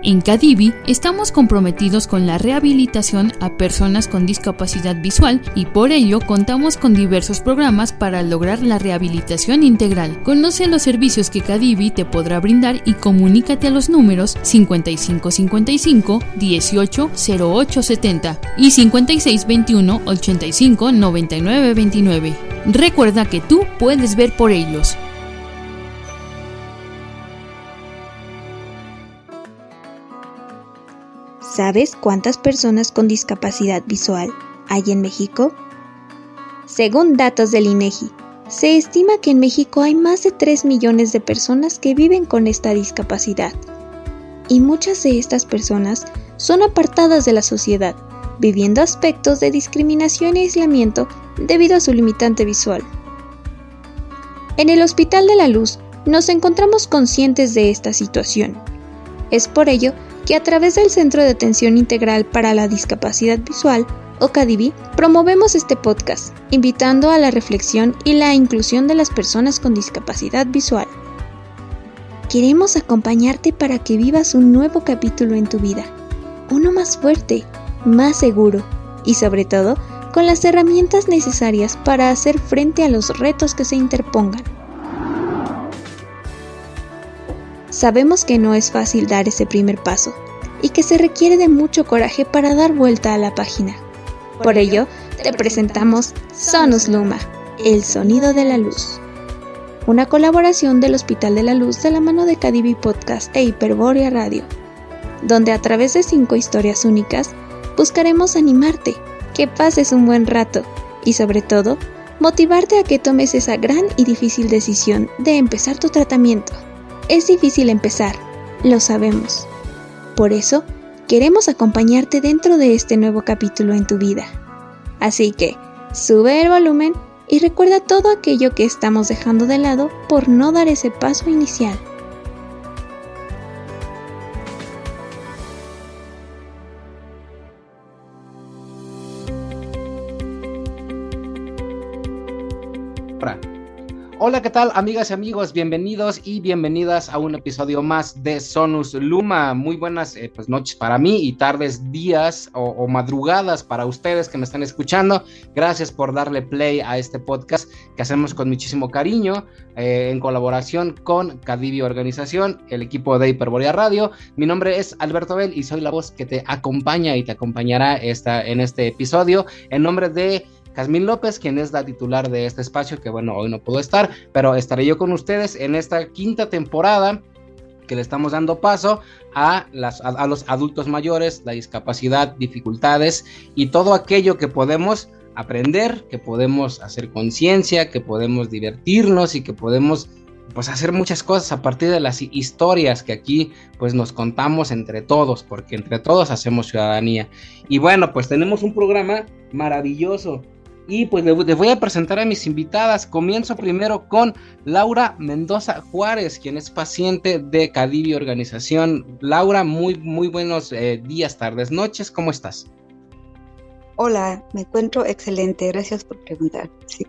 En Cadivi estamos comprometidos con la rehabilitación a personas con discapacidad visual y por ello contamos con diversos programas para lograr la rehabilitación integral. Conoce los servicios que Cadivi te podrá brindar y comunícate a los números 5555 18 08 70 y 5621 85 99 29. Recuerda que tú puedes ver por ellos. ¿Sabes cuántas personas con discapacidad visual hay en México? Según datos del INEGI, se estima que en México hay más de 3 millones de personas que viven con esta discapacidad. Y muchas de estas personas son apartadas de la sociedad, viviendo aspectos de discriminación y aislamiento debido a su limitante visual. En el Hospital de la Luz nos encontramos conscientes de esta situación. Es por ello que a través del Centro de Atención Integral para la Discapacidad Visual, o Cadivi, promovemos este podcast, invitando a la reflexión y la inclusión de las personas con discapacidad visual. Queremos acompañarte para que vivas un nuevo capítulo en tu vida, uno más fuerte, más seguro y sobre todo con las herramientas necesarias para hacer frente a los retos que se interpongan. Sabemos que no es fácil dar ese primer paso y que se requiere de mucho coraje para dar vuelta a la página. Por ello, te presentamos Sonus Luma, el sonido de la luz. Una colaboración del Hospital de la Luz de la mano de Cadivi Podcast e Hyperborea Radio, donde a través de 5 historias únicas buscaremos animarte, que pases un buen rato y sobre todo, motivarte a que tomes esa gran y difícil decisión de empezar tu tratamiento. Es difícil empezar, lo sabemos. Por eso, queremos acompañarte dentro de este nuevo capítulo en tu vida. Así que, sube el volumen y recuerda todo aquello que estamos dejando de lado por no dar ese paso inicial. Hola, ¿qué tal, amigas y amigos? Bienvenidos y bienvenidas a un episodio más de Sonus Luma. Muy buenas noches para mí y tardes, días o madrugadas para ustedes que me están escuchando. Gracias por darle play a este podcast que hacemos con muchísimo cariño en colaboración con Cadivi Organización, el equipo de Hyperborea Radio. Mi nombre es Alberto Bell y soy la voz que te acompaña y te acompañará en este episodio en nombre de Jazmín López, quien es la titular de este espacio, que bueno, hoy no pudo estar, pero estaré yo con ustedes en esta 5ª temporada que le estamos dando paso a los adultos mayores, la discapacidad, dificultades y todo aquello que podemos aprender, que podemos hacer conciencia, que podemos divertirnos y que podemos hacer muchas cosas a partir de las historias que aquí nos contamos entre todos, porque entre todos hacemos ciudadanía. Y bueno, pues tenemos un programa maravilloso. Y pues les voy a presentar a mis invitadas. Comienzo primero con Laura Mendoza Juárez, quien es paciente de Cadivi Organización. Laura, muy buenos días, tardes, noches, ¿cómo estás? Hola, me encuentro excelente, gracias por preguntar. Sí.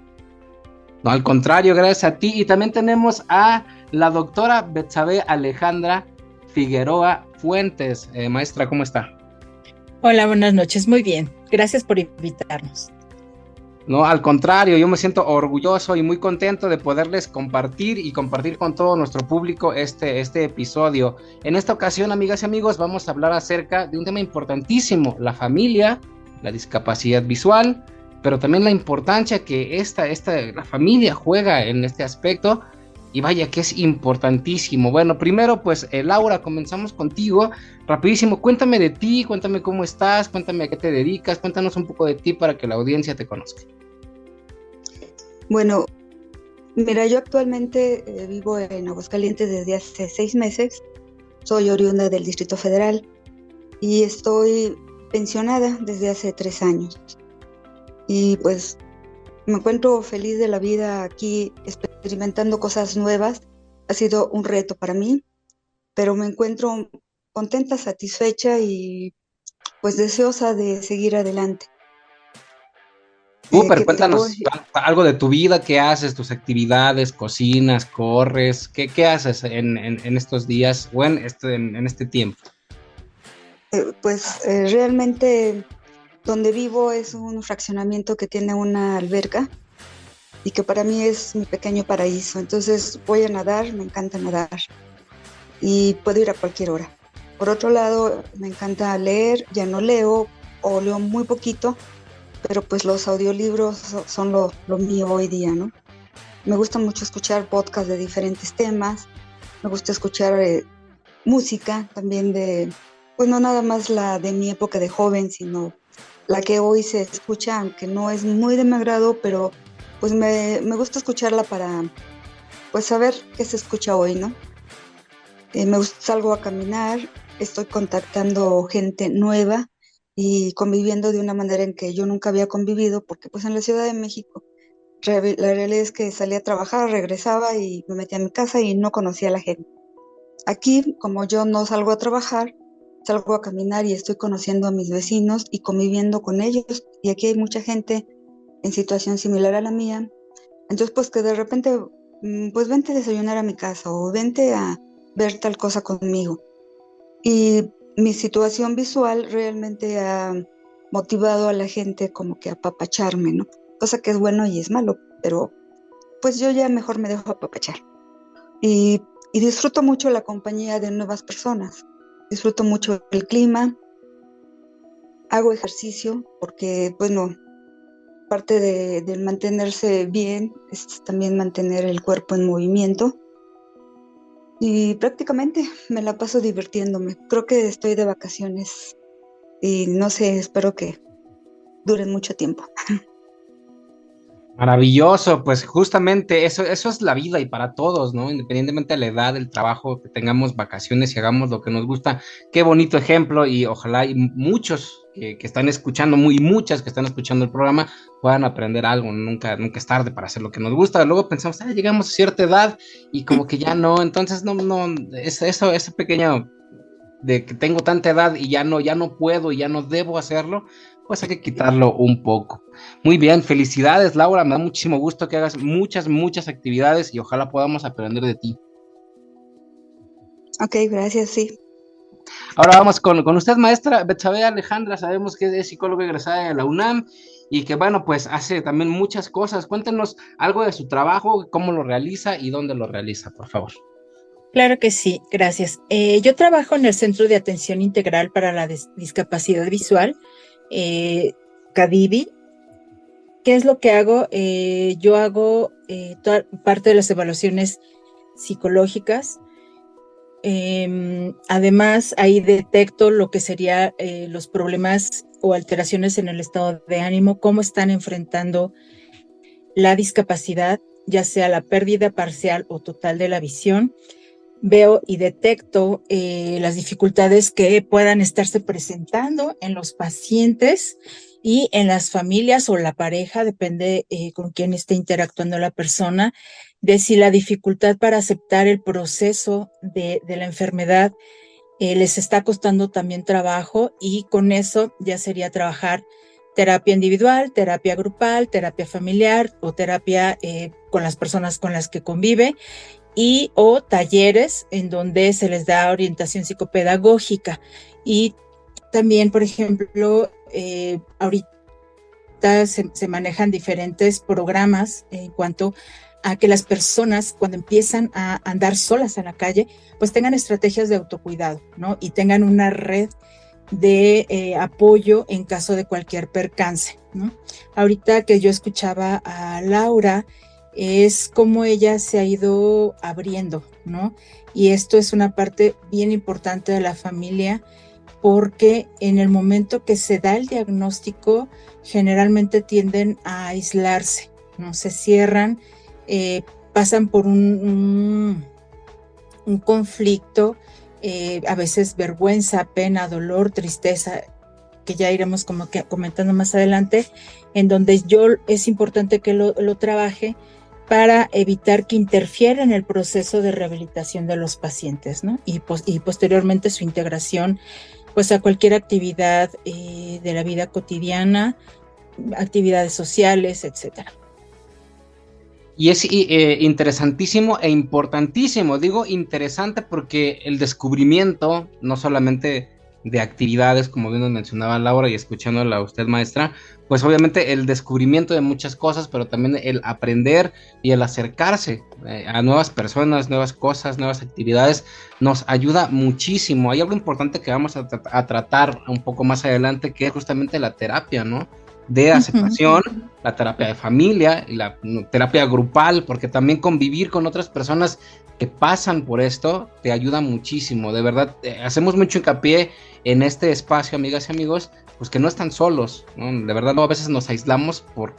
No, al contrario, gracias a ti. Y también tenemos a la doctora Betsabe Alejandra Figueroa Fuentes. Maestra, ¿cómo está? Hola, buenas noches, muy bien, gracias por invitarnos. No, al contrario, yo me siento orgulloso y muy contento de poderles compartir con todo nuestro público este episodio. En esta ocasión, amigas y amigos, vamos a hablar acerca de un tema importantísimo, la familia, la discapacidad visual, pero también la importancia que la familia juega en este aspecto, y vaya que es importantísimo. Bueno, primero Laura, comenzamos contigo, rapidísimo, cuéntame de ti, cuéntame cómo estás, cuéntame a qué te dedicas, cuéntanos un poco de ti para que la audiencia te conozca. Bueno, mira, yo actualmente vivo en Aguascalientes desde hace 6 meses, soy oriunda del Distrito Federal y estoy pensionada desde hace 3 años. Y pues me encuentro feliz de la vida aquí, experimentando cosas nuevas. Ha sido un reto para mí, pero me encuentro contenta, satisfecha y pues deseosa de seguir adelante. Súper, cuéntanos algo de tu vida, qué haces, tus actividades, cocinas, corres, qué haces en estos días o en este tiempo. Realmente donde vivo es un fraccionamiento que tiene una alberca y que para mí es mi pequeño paraíso. Entonces voy a nadar, me encanta nadar y puedo ir a cualquier hora. Por otro lado, me encanta leer, ya no leo o leo muy poquito, pero pues los audiolibros son lo mío hoy día, ¿no? Me gusta mucho escuchar podcasts de diferentes temas, me gusta escuchar música también pues no nada más la de mi época de joven, sino la que hoy se escucha, aunque no es muy de mi agrado, pero pues me gusta escucharla para pues saber qué se escucha hoy, ¿no? Salgo a caminar, estoy contactando gente nueva y conviviendo de una manera en que yo nunca había convivido, porque pues en la Ciudad de México la realidad es que salía a trabajar, regresaba y me metía a mi casa y no conocía a la gente. Aquí, como yo no salgo a trabajar, salgo a caminar y estoy conociendo a mis vecinos y conviviendo con ellos. Y aquí hay mucha gente en situación similar a la mía. Entonces, pues que de repente, pues vente a desayunar a mi casa o vente a ver tal cosa conmigo. Y mi situación visual realmente ha motivado a la gente como que a apapacharme, ¿no? Cosa que es bueno y es malo, pero pues yo ya mejor me dejo apapachar. Y disfruto mucho la compañía de nuevas personas. Disfruto mucho el clima, hago ejercicio porque, bueno, parte de mantenerse bien es también mantener el cuerpo en movimiento. Y prácticamente me la paso divirtiéndome. Creo que estoy de vacaciones y no sé, espero que duren mucho tiempo. Maravilloso, pues justamente eso es la vida y para todos, ¿no? Independientemente de la edad, del trabajo, que tengamos vacaciones y hagamos lo que nos gusta. Qué bonito ejemplo y ojalá y muchos que están escuchando, muchas que están escuchando el programa puedan aprender algo. Nunca es tarde para hacer lo que nos gusta. Luego pensamos, llegamos a cierta edad y como que ya no, entonces no, ese pequeño de que tengo tanta edad y ya no puedo y ya no debo hacerlo, pues hay que quitarlo un poco. Muy bien, felicidades Laura, me da muchísimo gusto que hagas muchas actividades y ojalá podamos aprender de ti. Ok, gracias, sí. Ahora vamos con usted, maestra Betsabe Alejandra, sabemos que es psicóloga egresada de la UNAM y que bueno, pues hace también muchas cosas. Cuéntenos algo de su trabajo, cómo lo realiza y dónde lo realiza, por favor. Claro que sí, gracias. Yo trabajo en el Centro de Atención Integral para la Discapacidad Visual, CADIVI. ¿Qué es lo que hago? Yo hago toda parte de las evaluaciones psicológicas. Además, ahí detecto lo que serían los problemas o alteraciones en el estado de ánimo, cómo están enfrentando la discapacidad, ya sea la pérdida parcial o total de la visión. Veo y detecto las dificultades que puedan estarse presentando en los pacientes y en las familias o la pareja, depende con quién esté interactuando la persona, de si la dificultad para aceptar el proceso de la enfermedad les está costando también trabajo, y con eso ya sería trabajar terapia individual, terapia grupal, terapia familiar o terapia con las personas con las que convive, o talleres en donde se les da orientación psicopedagógica. Y también, por ejemplo, ahorita se manejan diferentes programas en cuanto a que las personas, cuando empiezan a andar solas en la calle, pues tengan estrategias de autocuidado, ¿no? Y tengan una red de apoyo en caso de cualquier percance, ¿no? Ahorita que yo escuchaba a Laura, es como ella se ha ido abriendo, ¿no? Y esto es una parte bien importante de la familia, porque en el momento que se da el diagnóstico, generalmente tienden a aislarse, ¿no? Se cierran, pasan por un conflicto, a veces vergüenza, pena, dolor, tristeza, que ya iremos como que comentando más adelante, en donde es importante que lo trabaje para evitar que interfiera en el proceso de rehabilitación de los pacientes, ¿no? Y posteriormente su integración, pues, a cualquier actividad de la vida cotidiana, actividades sociales, etcétera. Y es interesantísimo e importantísimo, digo interesante porque el descubrimiento no solamente de actividades, como bien nos mencionaba Laura y escuchándola a usted, maestra, pues obviamente el descubrimiento de muchas cosas, pero también el aprender y el acercarse a nuevas personas, nuevas cosas, nuevas actividades, nos ayuda muchísimo. Hay algo importante que vamos a tratar un poco más adelante, que es justamente la terapia, ¿no? De aceptación, la terapia de familia y la terapia grupal, porque también convivir con otras personas que pasan por esto te ayuda muchísimo. De verdad, hacemos mucho hincapié en este espacio, amigas y amigos, pues que no están solos, ¿no? De verdad, no, a veces nos aislamos por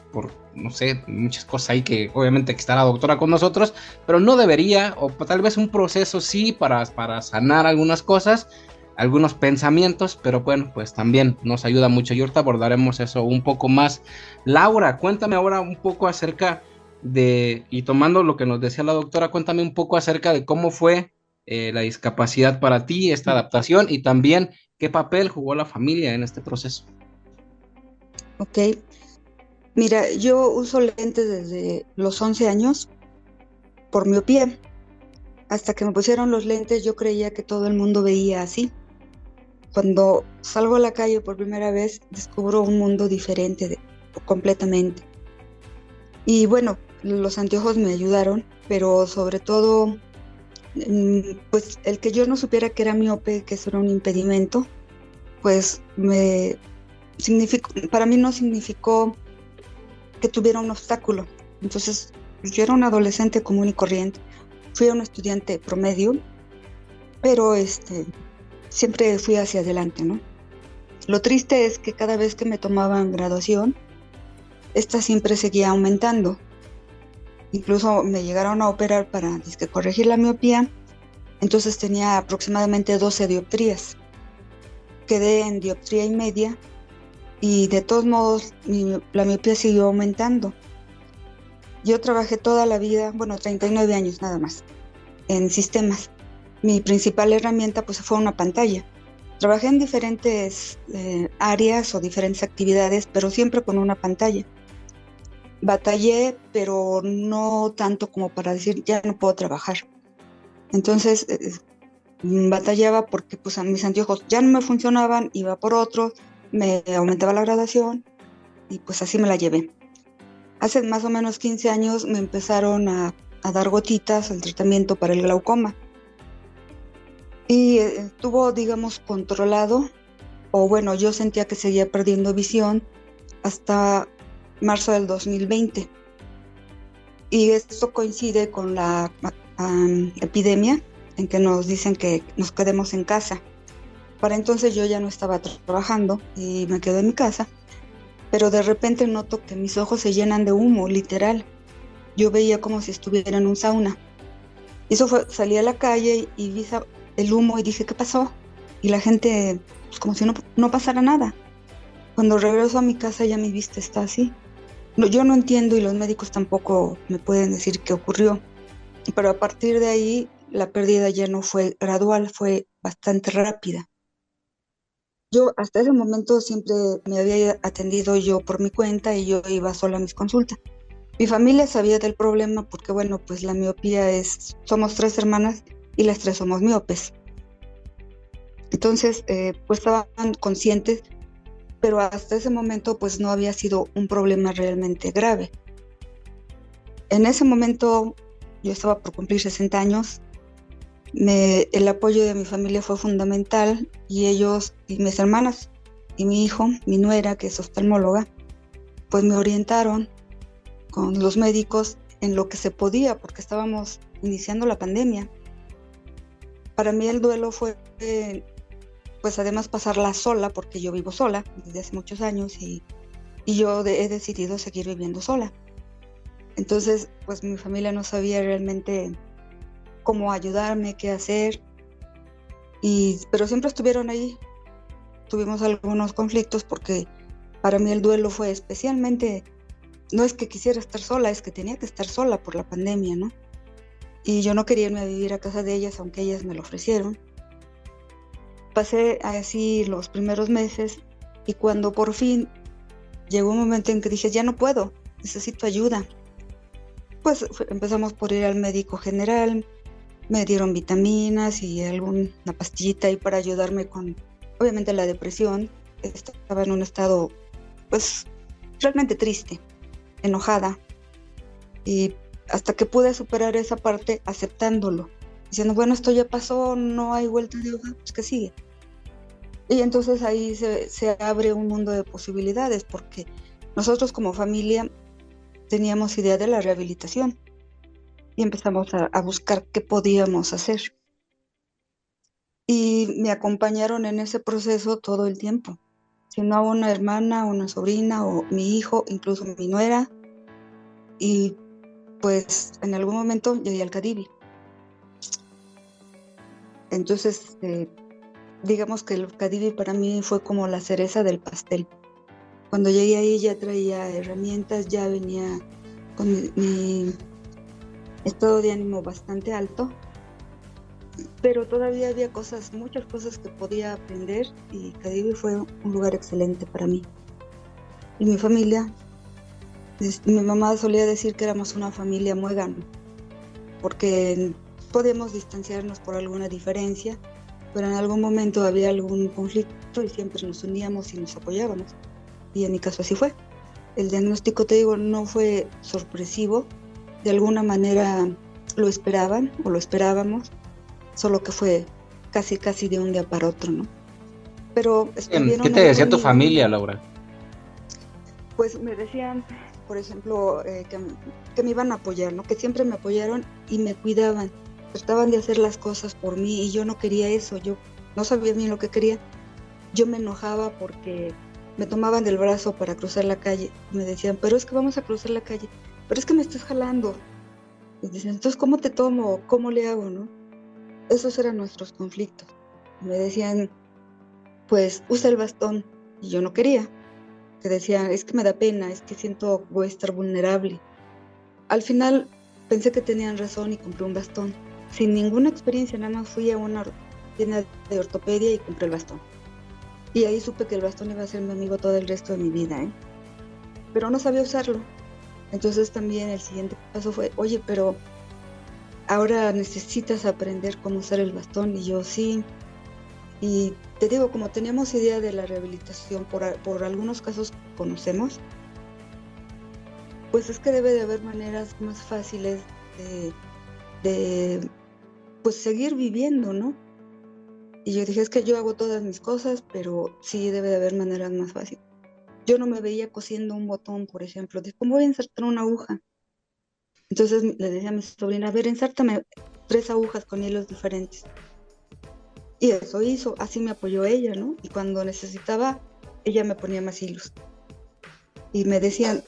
no sé, muchas cosas ahí que obviamente que está la doctora con nosotros, pero no debería, o tal vez un proceso sí para sanar algunas cosas, algunos pensamientos, pero bueno, pues también nos ayuda mucho y ahorita abordaremos eso un poco más. Laura, cuéntame ahora un poco acerca de, y tomando lo que nos decía la doctora, cuéntame un poco acerca de cómo fue la discapacidad para ti, esta adaptación, y también qué papel jugó la familia en este proceso. Ok, mira, yo uso lentes desde los 11 años por miopía. Hasta que me pusieron los lentes yo creía que todo el mundo veía así. Cuando salgo a la calle por primera vez, descubro un mundo diferente completamente. Y bueno, los anteojos me ayudaron, pero sobre todo, pues el que yo no supiera que era miope, que eso era un impedimento, pues para mí no significó que tuviera un obstáculo. Entonces, yo era una adolescente común y corriente. Fui un estudiante promedio, pero siempre fui hacia adelante, ¿no? Lo triste es que cada vez que me tomaban graduación, esta siempre seguía aumentando. Incluso me llegaron a operar para corregir la miopía, entonces tenía aproximadamente 12 dioptrías. Quedé en dioptría y media y de todos modos la miopía siguió aumentando. Yo trabajé toda la vida, 39 años nada más, en sistemas. Mi principal herramienta pues fue una pantalla. Trabajé en diferentes áreas o diferentes actividades, pero siempre con una pantalla. Batallé, pero no tanto como para decir ya no puedo trabajar. Entonces batallaba porque pues a mis anteojos ya no me funcionaban, iba por otros, me aumentaba la graduación y pues así me la llevé. Hace más o menos 15 años me empezaron a dar gotitas al tratamiento para el glaucoma. Y estuvo, digamos, controlado, o bueno, yo sentía que seguía perdiendo visión hasta marzo del 2020. Y esto coincide con la epidemia en que nos dicen que nos quedemos en casa. Para entonces yo ya no estaba trabajando y me quedé en mi casa, pero de repente noto que mis ojos se llenan de humo, literal. Yo veía como si estuviera en un sauna. Eso fue, salí a la calle y vi el humo y dije, ¿qué pasó? Y la gente, pues como si no pasara nada. Cuando regreso a mi casa ya mi vista está así. No, yo no entiendo y los médicos tampoco me pueden decir qué ocurrió. Pero a partir de ahí la pérdida ya no fue gradual, fue bastante rápida. Yo hasta ese momento siempre me había atendido yo por mi cuenta y yo iba sola a mis consultas. Mi familia sabía del problema porque, bueno, pues la miopía somos 3 hermanas y las 3 somos miopes. Entonces, pues estaban conscientes, pero hasta ese momento pues no había sido un problema realmente grave. En ese momento yo estaba por cumplir 60 años. El apoyo de mi familia fue fundamental y ellos y mis hermanas y mi hijo, mi nuera, que es oftalmóloga, pues me orientaron con los médicos en lo que se podía porque estábamos iniciando la pandemia. Para mí el duelo fue, pues además pasarla sola porque yo vivo sola desde hace muchos años y yo he decidido seguir viviendo sola. Entonces, pues mi familia no sabía realmente cómo ayudarme, qué hacer, pero siempre estuvieron ahí. Tuvimos algunos conflictos porque para mí el duelo fue especialmente, no es que quisiera estar sola, es que tenía que estar sola por la pandemia, ¿no? Y yo no quería irme a vivir a casa de ellas, aunque ellas me lo ofrecieron. Pasé así los primeros meses y cuando por fin llegó un momento en que dije, ya no puedo, necesito ayuda. Pues empezamos por ir al médico general, me dieron vitaminas y alguna pastillita ahí para ayudarme con obviamente la depresión, estaba en un estado pues realmente triste, enojada, y hasta que pude superar esa parte aceptándolo, diciendo, bueno, esto ya pasó, no hay vuelta de hoja, pues que sigue. Y entonces ahí se abre un mundo de posibilidades, porque nosotros como familia teníamos idea de la rehabilitación y empezamos a buscar qué podíamos hacer. Y me acompañaron en ese proceso todo el tiempo. Si no, una hermana, una sobrina o mi hijo, incluso mi nuera. Y pues en algún momento llegué al Cadivi. Entonces, digamos que el Cadivi para mí fue como la cereza del pastel. Cuando llegué ahí ya traía herramientas, ya venía con mi estado de ánimo bastante alto, pero todavía había muchas cosas que podía aprender, y Cadivi fue un lugar excelente para mí. Y mi familia, mi mamá solía decir que éramos una familia muégano, porque podíamos distanciarnos por alguna diferencia, pero en algún momento había algún conflicto y siempre nos uníamos y nos apoyábamos. Y en mi caso así fue. El diagnóstico, te digo, no fue sorpresivo. De alguna manera lo esperaban o lo esperábamos, solo que fue casi de un día para otro, ¿no? Pero ¿qué te decía tu familia, Laura? Pues me decían, por ejemplo, que me iban a apoyar, ¿no? Que siempre me apoyaron y me cuidaban. Trataban de hacer las cosas por mí y yo no quería eso. Yo no sabía bien lo que quería. Yo me enojaba porque me tomaban del brazo para cruzar la calle. Me decían, pero es que vamos a cruzar la calle. Pero es que me estás jalando. Y decían, entonces, ¿cómo te tomo? ¿Cómo le hago, no? Esos eran nuestros conflictos. Me decían, pues, usa el bastón. Y yo no quería. Que decían, es que me da pena, es que siento que voy a estar vulnerable. Al final, pensé que tenían razón y compré un bastón. Sin ninguna experiencia, nada más fui a una tienda de ortopedia y compré el bastón. Y ahí supe que el bastón iba a ser mi amigo todo el resto de mi vida, ¿eh? Pero no sabía usarlo. Entonces también el siguiente paso fue, oye, pero ahora necesitas aprender cómo usar el bastón. Y yo, sí. Y te digo, como teníamos idea de la rehabilitación, por algunos casos conocemos, pues es que debe de haber maneras más fáciles de pues seguir viviendo, ¿no? Y yo dije, es que yo hago todas mis cosas, pero sí debe de haber maneras más fáciles. Yo no me veía cosiendo un botón, por ejemplo, de cómo voy a insertar una aguja. Entonces le decía a mi sobrina, a ver, insértame 3 agujas con hilos diferentes. Y eso hizo, así me apoyó ella, ¿no? Y cuando necesitaba, ella me ponía más hilos. Y me decían,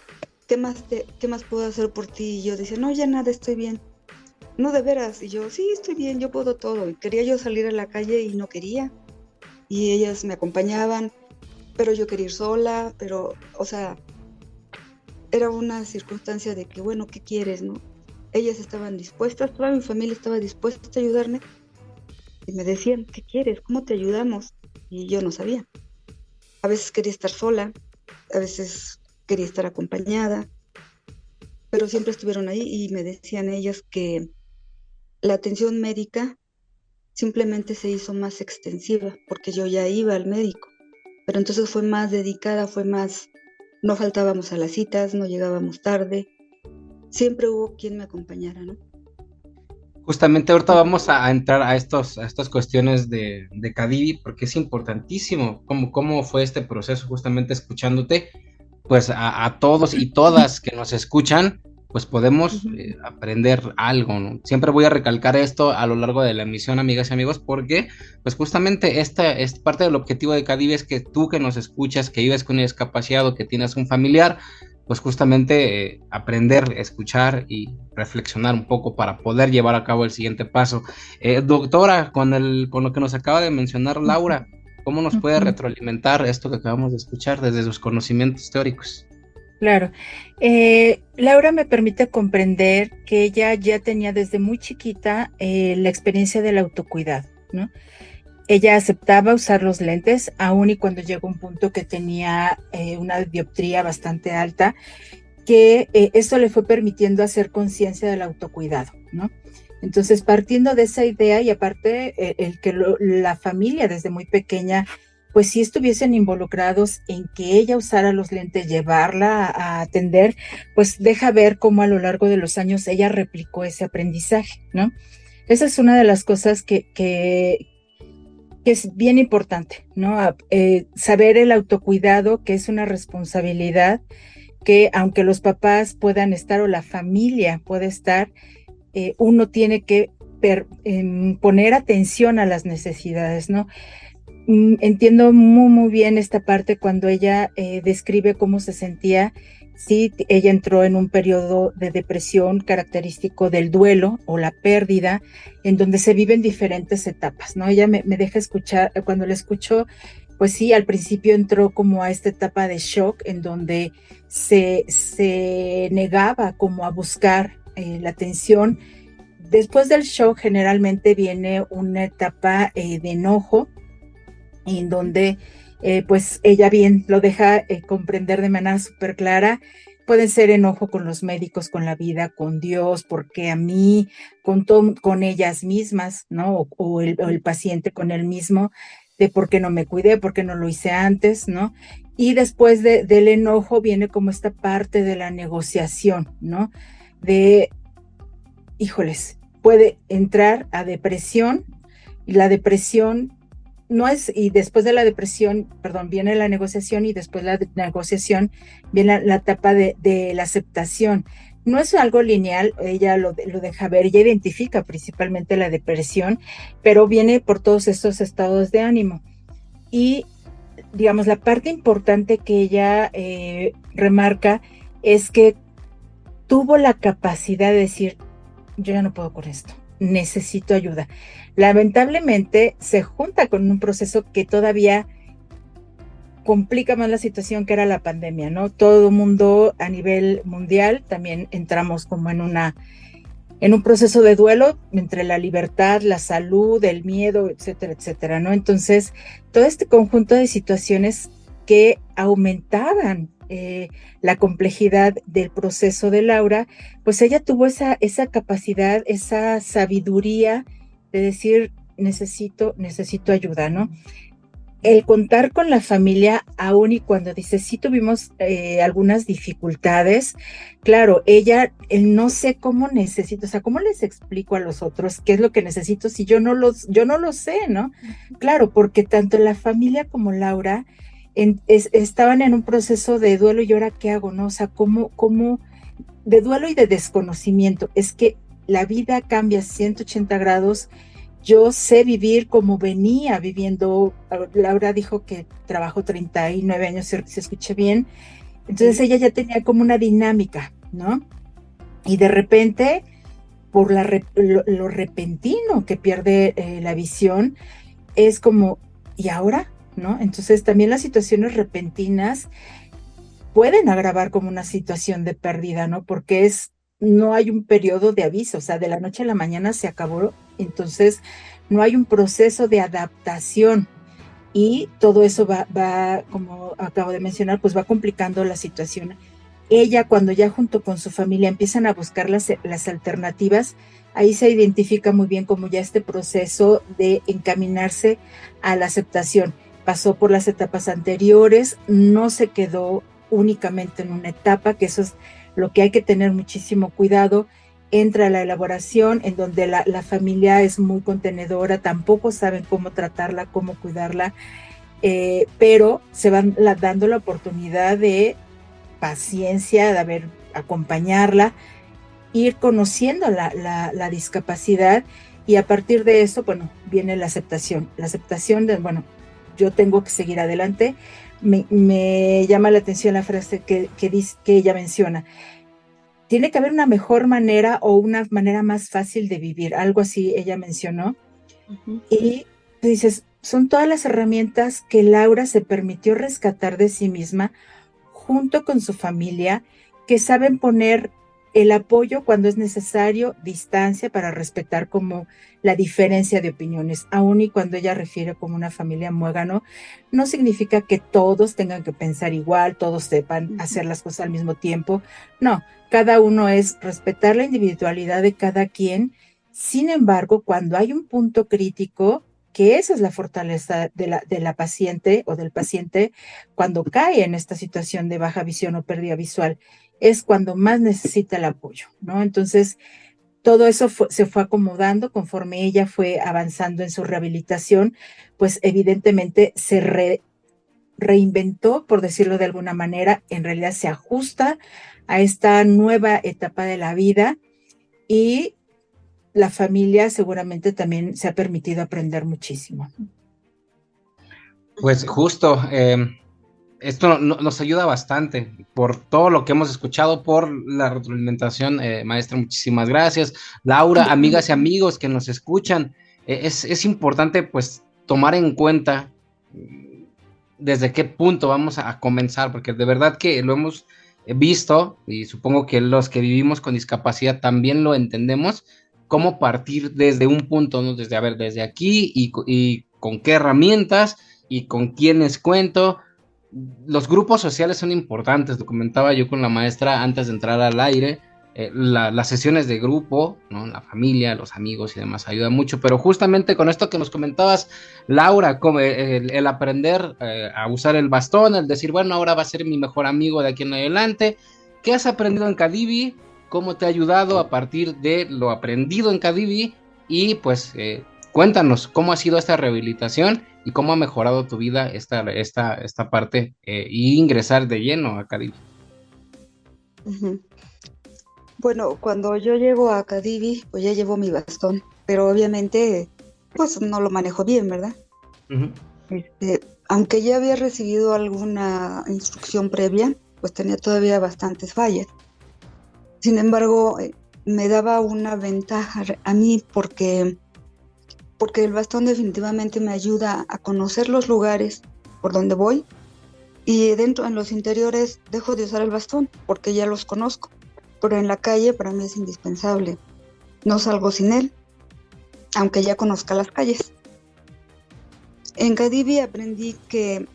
¿qué más puedo hacer por ti? Y yo decía, no, ya nada, estoy bien. No, de veras. Y yo, sí, estoy bien, yo puedo todo. Y quería yo salir a la calle y no quería. Y ellas me acompañaban, pero yo quería ir sola, pero, o sea, era una circunstancia de que, bueno, ¿qué quieres, no? Ellas estaban dispuestas, toda mi familia estaba dispuesta a ayudarme. Y me decían, ¿qué quieres? ¿Cómo te ayudamos? Y yo no sabía. A veces quería estar sola, a veces quería estar acompañada, pero siempre estuvieron ahí y me decían ellas que la atención médica simplemente se hizo más extensiva porque yo ya iba al médico, pero entonces fue más dedicada, no faltábamos a las citas, no llegábamos tarde, siempre hubo quien me acompañara, ¿no? Justamente ahorita vamos a entrar a estas cuestiones de Cadivi, porque es importantísimo cómo fue este proceso, justamente escuchándote, pues a todos y todas que nos escuchan, pues podemos aprender algo, ¿no? Siempre voy a recalcar esto a lo largo de la emisión, amigas y amigos, porque pues justamente esta es parte del objetivo de Cadivi, es que tú que nos escuchas, que vives con una discapacidad o que tienes un familiar, pues justamente aprender, escuchar y reflexionar un poco para poder llevar a cabo el siguiente paso. Doctora, con lo que nos acaba de mencionar Laura, ¿cómo nos puede retroalimentar esto que acabamos de escuchar desde sus conocimientos teóricos? Claro. Laura me permite comprender que ella ya tenía desde muy chiquita la experiencia del autocuidado, ¿no? Ella aceptaba usar los lentes, aun y cuando llegó un punto que tenía una dioptría bastante alta, que eso le fue permitiendo hacer conciencia del autocuidado, ¿no? Entonces, partiendo de esa idea, y aparte el que la familia desde muy pequeña pues sí estuviesen involucrados en que ella usara los lentes, llevarla a atender, pues deja ver cómo a lo largo de los años ella replicó ese aprendizaje, ¿no? Esa es una de las cosas que es bien importante, ¿no? Saber el autocuidado, que es una responsabilidad que aunque los papás puedan estar o la familia puede estar, uno tiene que poner atención a las necesidades, ¿no? Entiendo muy, muy bien esta parte cuando ella describe cómo se sentía. Sí, ella entró en un periodo de depresión característico del duelo o la pérdida, en donde se viven diferentes etapas, ¿no? Ella me deja escuchar, cuando la escucho, pues sí, al principio entró como a esta etapa de shock, en donde se negaba como a buscar la atención. Después del shock generalmente viene una etapa de enojo, en donde pues ella bien lo deja comprender de manera súper clara. Pueden ser enojo con los médicos, con la vida, con Dios, porque a mí, con ellas mismas, ¿no? O el paciente con él mismo, de por qué no me cuidé, por qué no lo hice antes, ¿no? Y después del enojo viene como esta parte de la negociación, ¿no? Híjoles, puede entrar a depresión, y la depresión no es, y después de la depresión, perdón, viene la negociación, y después de la negociación viene la etapa de la aceptación. No es algo lineal, ella lo deja ver, ella identifica principalmente la depresión, pero viene por todos estos estados de ánimo. Y, digamos, la parte importante que ella remarca es que tuvo la capacidad de decir, yo ya no puedo con esto, necesito ayuda. Lamentablemente se junta con un proceso que todavía complica más la situación, que era la pandemia, ¿no? Todo el mundo a nivel mundial también entramos como en un proceso de duelo entre la libertad, la salud, el miedo, etcétera, etcétera, ¿no? Entonces, todo este conjunto de situaciones que aumentaban la complejidad del proceso de Laura, pues ella tuvo esa capacidad, esa sabiduría de decir, necesito ayuda, ¿no? El contar con la familia, aún y cuando dice, sí tuvimos algunas dificultades, claro, él no sé cómo necesito, o sea, ¿cómo les explico a los otros qué es lo que necesito si yo no lo sé, ¿no? Claro, porque tanto la familia como Laura estaban en un proceso de duelo, y ahora qué hago, ¿no? O sea, ¿cómo de duelo y de desconocimiento? Es que la vida cambia 180 grados. Yo sé vivir como venía viviendo. Laura dijo que trabajó 39 años, si escuché bien. Entonces ella ya tenía como una dinámica, ¿no? Y de repente, por lo repentino que pierde la visión, es como, ¿y ahora? ¿No? Entonces también las situaciones repentinas pueden agravar como una situación de pérdida, ¿no? Porque no hay un periodo de aviso, o sea, de la noche a la mañana se acabó, entonces no hay un proceso de adaptación, y todo eso va, como acabo de mencionar, pues va complicando la situación. Ella, cuando ya junto con su familia empiezan a buscar las alternativas, ahí se identifica muy bien como ya este proceso de encaminarse a la aceptación. Pasó por las etapas anteriores, no se quedó únicamente en una etapa, que eso es lo que hay que tener muchísimo cuidado. Entra la elaboración, en donde la familia es muy contenedora, tampoco saben cómo tratarla, cómo cuidarla, pero se van dando la oportunidad de paciencia, de acompañarla, ir conociendo la discapacidad, y a partir de eso, bueno, viene la aceptación de, bueno, yo tengo que seguir adelante. Me llama la atención la frase que ella menciona. Tiene que haber una mejor manera, o una manera más fácil de vivir, algo así ella mencionó. Uh-huh. Y tú dices, son todas las herramientas que Laura se permitió rescatar de sí misma, junto con su familia, que saben poner el apoyo cuando es necesario, distancia para respetar como la diferencia de opiniones. Aún y cuando ella refiere como una familia muégano, no significa que todos tengan que pensar igual, todos sepan hacer las cosas al mismo tiempo. No, cada uno es respetar la individualidad de cada quien. Sin embargo, cuando hay un punto crítico, que esa es la fortaleza de la paciente o del paciente cuando cae en esta situación de baja visión o pérdida visual, es cuando más necesita el apoyo, ¿no? Entonces, todo eso se fue acomodando conforme ella fue avanzando en su rehabilitación, pues evidentemente se reinventó, por decirlo de alguna manera, en realidad se ajusta a esta nueva etapa de la vida y la familia seguramente también se ha permitido aprender muchísimo. Pues justo, esto nos ayuda bastante por todo lo que hemos escuchado, por la retroalimentación, maestra, muchísimas gracias. Laura, amigas y amigos que nos escuchan, es importante pues tomar en cuenta desde qué punto vamos a comenzar, porque de verdad que lo hemos visto y supongo que los que vivimos con discapacidad también lo entendemos, cómo partir desde un punto, ¿no? Desde aquí y con qué herramientas y con quiénes cuento. Los grupos sociales son importantes, lo comentaba yo con la maestra antes de entrar al aire, las sesiones de grupo, ¿no? La familia, los amigos y demás ayuda mucho, pero justamente con esto que nos comentabas, Laura, como el aprender a usar el bastón, el decir, bueno, ahora va a ser mi mejor amigo de aquí en adelante. ¿Qué has aprendido en Cadivi? ¿Cómo te ha ayudado a partir de lo aprendido en Cadivi? Y pues cuéntanos cómo ha sido esta rehabilitación y cómo ha mejorado tu vida esta parte y ingresar de lleno a Cadivi. Uh-huh. Bueno, cuando yo llego a Cadivi, pues ya llevo mi bastón, pero obviamente pues no lo manejo bien, ¿verdad? Uh-huh. Aunque ya había recibido alguna instrucción previa, pues tenía todavía bastantes fallas. Sin embargo, me daba una ventaja a mí porque el bastón definitivamente me ayuda a conocer los lugares por donde voy, y dentro, en los interiores, dejo de usar el bastón porque ya los conozco, pero en la calle para mí es indispensable. No salgo sin él, aunque ya conozca las calles. En Cadivi aprendí que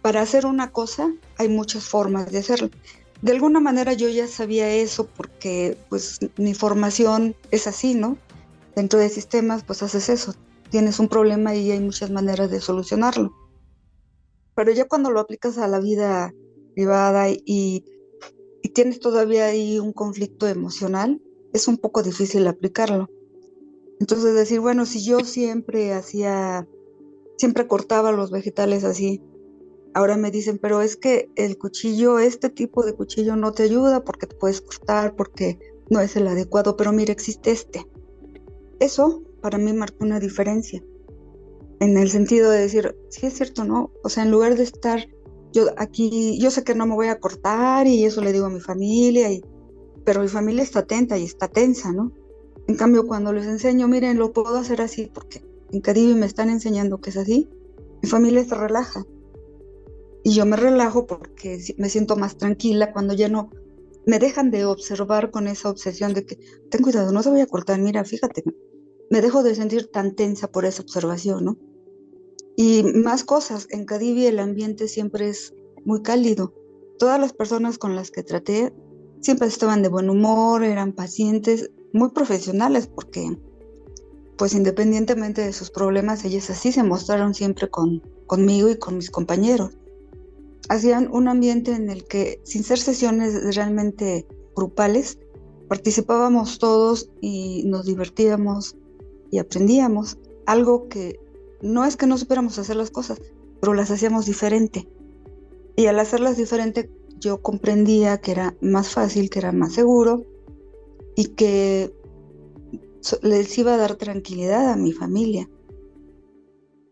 para hacer una cosa hay muchas formas de hacerlo. De alguna manera yo ya sabía eso porque pues mi formación es así, ¿no? Dentro de sistemas pues haces eso, tienes un problema y hay muchas maneras de solucionarlo. Pero ya cuando lo aplicas a la vida privada y tienes todavía ahí un conflicto emocional, es un poco difícil aplicarlo. Entonces decir, bueno, si yo siempre cortaba los vegetales así, ahora me dicen, pero es que el cuchillo, este tipo de cuchillo no te ayuda porque te puedes cortar, porque no es el adecuado, pero mira, existe este. Eso para mí marcó una diferencia, en el sentido de decir, sí es cierto, ¿no? O sea, en lugar de estar yo aquí, yo sé que no me voy a cortar y eso le digo a mi familia, pero mi familia está atenta y está tensa, ¿no? En cambio, cuando les enseño, miren, lo puedo hacer así porque en Cadivi me están enseñando que es así, mi familia se relaja. Y yo me relajo porque me siento más tranquila cuando ya no me dejan de observar con esa obsesión de que, ten cuidado, no te voy a cortar, mira, fíjate, me dejo de sentir tan tensa por esa observación, ¿no? Y más cosas, en Cadivi el ambiente siempre es muy cálido. Todas las personas con las que traté siempre estaban de buen humor, eran pacientes, muy profesionales, porque pues independientemente de sus problemas, ellas así se mostraron siempre conmigo y con mis compañeros. Hacían un ambiente en el que, sin ser sesiones realmente grupales, participábamos todos y nos divertíamos y aprendíamos algo que no es que no supiéramos hacer las cosas, pero las hacíamos diferente. Y al hacerlas diferente, yo comprendía que era más fácil, que era más seguro y que les iba a dar tranquilidad a mi familia.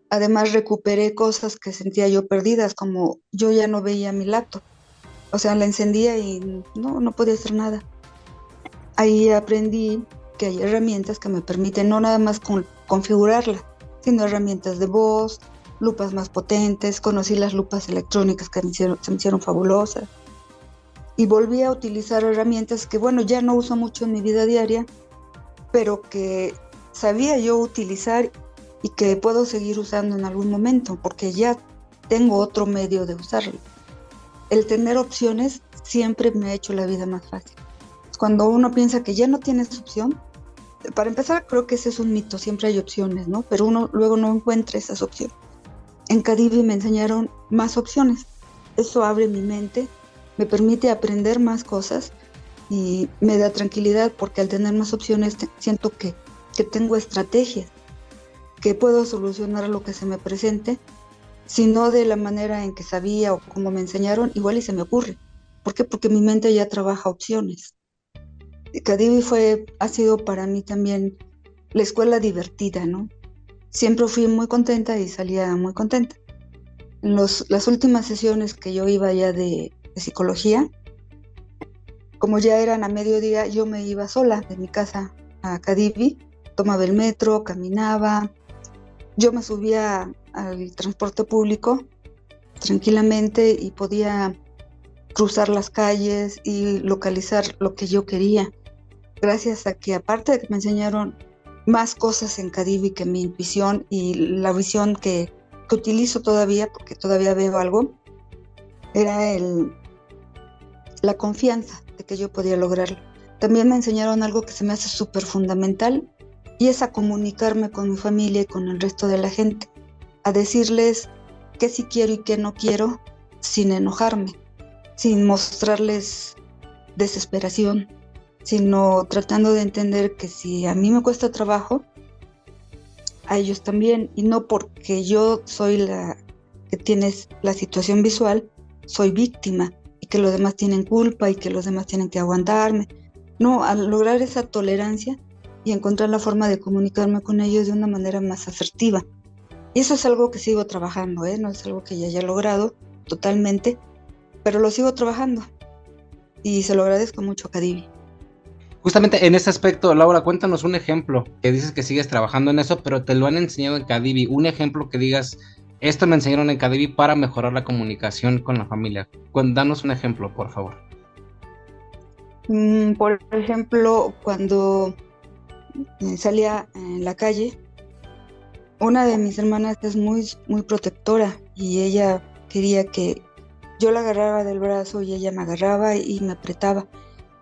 Además recuperé cosas que sentía yo perdidas, como yo ya no veía mi laptop. O sea, la encendía y no podía hacer nada. Ahí aprendí que hay herramientas que me permiten no nada más configurarla, sino herramientas de voz, lupas más potentes. Conocí las lupas electrónicas que se me hicieron fabulosas. Y volví a utilizar herramientas que, bueno, ya no uso mucho en mi vida diaria, pero que sabía yo utilizar y que puedo seguir usando en algún momento, porque ya tengo otro medio de usarlo. El tener opciones siempre me ha hecho la vida más fácil. Cuando uno piensa que ya no tienes opción, Para empezar, creo que ese es un mito, siempre hay opciones, ¿no? Pero uno luego no encuentra esas opciones. En Cadivi me enseñaron más opciones. Eso abre mi mente, me permite aprender más cosas y me da tranquilidad porque al tener más opciones siento que tengo estrategias, que puedo solucionar lo que se me presente, si no de la manera en que sabía o como me enseñaron, igual y se me ocurre. ¿Por qué? Porque mi mente ya trabaja opciones. Cadivi ha sido para mí también la escuela divertida, ¿no? Siempre fui muy contenta y salía muy contenta. En las últimas sesiones que yo iba ya de psicología, como ya eran a mediodía, yo me iba sola de mi casa a Cadivi, tomaba el metro, caminaba, yo me subía al transporte público tranquilamente y podía cruzar las calles y localizar lo que yo quería. Gracias a que aparte de que me enseñaron más cosas en Cadivi que mi intuición y la visión que utilizo todavía, porque todavía veo algo, era la confianza de que yo podía lograrlo. También me enseñaron algo que se me hace súper fundamental y es a comunicarme con mi familia y con el resto de la gente, a decirles qué sí quiero y qué no quiero sin enojarme, sin mostrarles desesperación, sino tratando de entender que si a mí me cuesta trabajo, a ellos también, y no porque yo soy la que tiene la situación visual, soy víctima y que los demás tienen culpa y que los demás tienen que aguantarme. No, al lograr esa tolerancia y encontrar la forma de comunicarme con ellos de una manera más asertiva. Y eso es algo que sigo trabajando, no es algo que ya haya logrado totalmente, pero lo sigo trabajando y se lo agradezco mucho a Cadivi. Justamente en ese aspecto, Laura, cuéntanos un ejemplo, que dices que sigues trabajando en eso, pero te lo han enseñado en Cadivi, un ejemplo que digas, esto me enseñaron en Cadivi para mejorar la comunicación con la familia. Danos un ejemplo, por favor. Por ejemplo, cuando salía en la calle, una de mis hermanas es muy, muy protectora y ella quería que yo la agarrara del brazo y ella me agarraba y me apretaba.